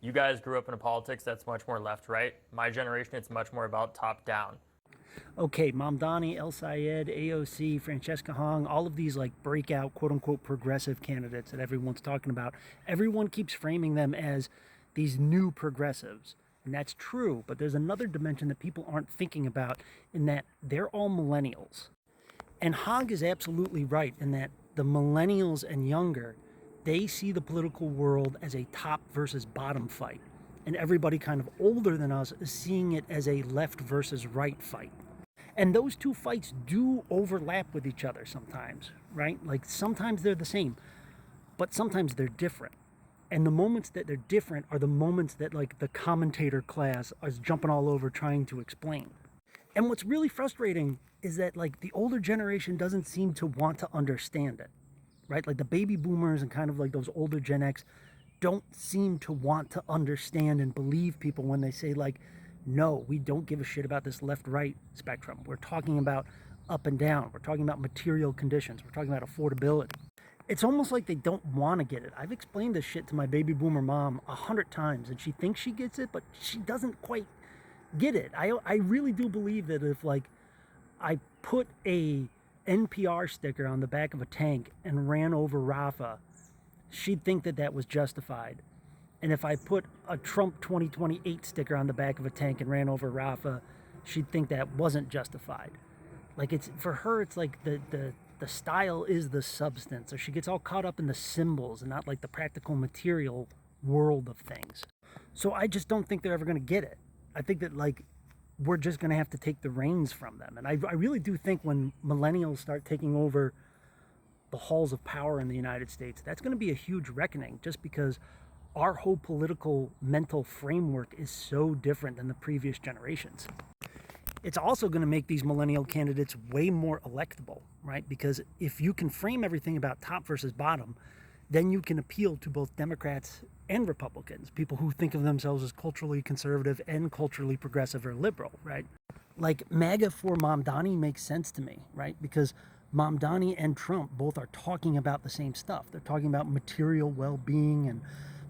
You guys grew up in a politics that's much more left-right. My generation, it's much more about top-down. Okay, Mamdani, El Sayed, AOC, Francesca Hong, all of these like breakout quote unquote progressive candidates that everyone's talking about, everyone keeps framing them as these new progressives. And that's true, but there's another dimension that people aren't thinking about in that they're all millennials. And Hogg is absolutely right in that the millennials and younger, they see the political world as a top versus bottom fight. And everybody kind of older than us is seeing it as a left versus right fight. And those two fights do overlap with each other sometimes, right? Like sometimes they're the same, but sometimes they're different. And the moments that they're different are the moments that like the commentator class is jumping all over trying to explain. And what's really frustrating is that like the older generation doesn't seem to want to understand it, right? Like the baby boomers and kind of like those older Gen X don't seem to want to understand and believe people when they say like, no, we don't give a shit about this left-right spectrum. We're talking about up and down. We're talking about material conditions. We're talking about affordability. It's almost like they don't want to get it. I've explained this shit to my baby boomer mom 100 times, and she thinks she gets it, but she doesn't quite get it. I really do believe that if like I put a NPR sticker on the back of a tank and ran over Rafa, she'd think that that was justified. And if I put a Trump 2028 sticker on the back of a tank and ran over Rafa, she'd think that wasn't justified. Like it's for her, it's like the style is the substance, or she gets all caught up in the symbols and not like the practical material world of things. So I just don't think they're ever going to get it. I think that like we're just going to have to take the reins from them. And I really do think when millennials start taking over the halls of power in the United States, that's going to be a huge reckoning just because our whole political mental framework is so different than the previous generations. It's also going to make these millennial candidates way more electable, right? Because if you can frame everything about top versus bottom, then you can appeal to both Democrats and Republicans, people who think of themselves as culturally conservative and culturally progressive or liberal, right? Like MAGA for Mamdani makes sense to me, right? Because Mamdani and Trump both are talking about the same stuff. They're talking about material well-being and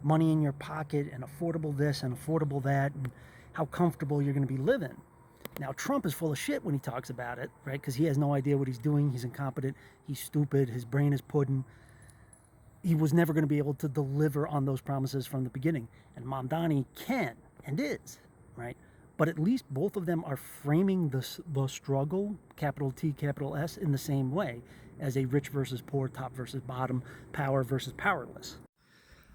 money in your pocket and affordable this and affordable that and how comfortable you're going to be living. Now, Trump is full of shit when he talks about it, right? Because he has no idea what he's doing. He's incompetent. He's stupid. His brain is pudding. He was never going to be able to deliver on those promises from the beginning. And Mamdani can and is, right? But at least both of them are framing the struggle, capital T, capital S, in the same way as a rich versus poor, top versus bottom, power versus powerless.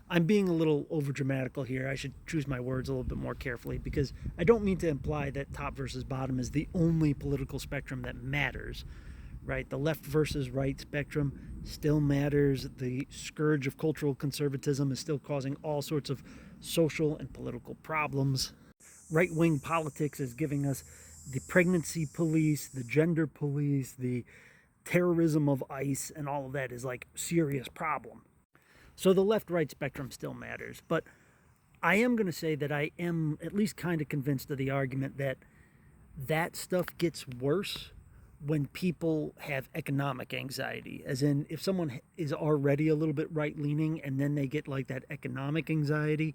I'm being a little overdramatical here. I should choose my words a little bit more carefully because I don't mean to imply that top versus bottom is the only political spectrum that matters, right? The left versus right spectrum still matters. The scourge of cultural conservatism is still causing all sorts of social and political problems. Right-wing politics is giving us the pregnancy police, the gender police, the terrorism of ICE, and all of that is like serious problem. So the left-right spectrum still matters, but I am going to say that I am at least kind of convinced of the argument that that stuff gets worse when people have economic anxiety, as in if someone is already a little bit right-leaning and then they get like that economic anxiety,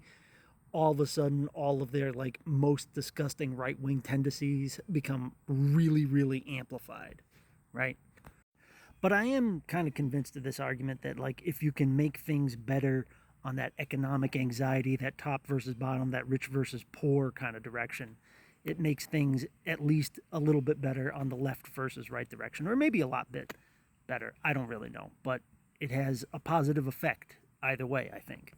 all of a sudden all of their like most disgusting right-wing tendencies become really, really amplified, right? But I am kind of convinced of this argument that like if you can make things better on that economic anxiety, that top versus bottom, that rich versus poor kind of direction, it makes things at least a little bit better on the left versus right direction, or maybe a lot bit better. I don't really know, but it has a positive effect either way, I think.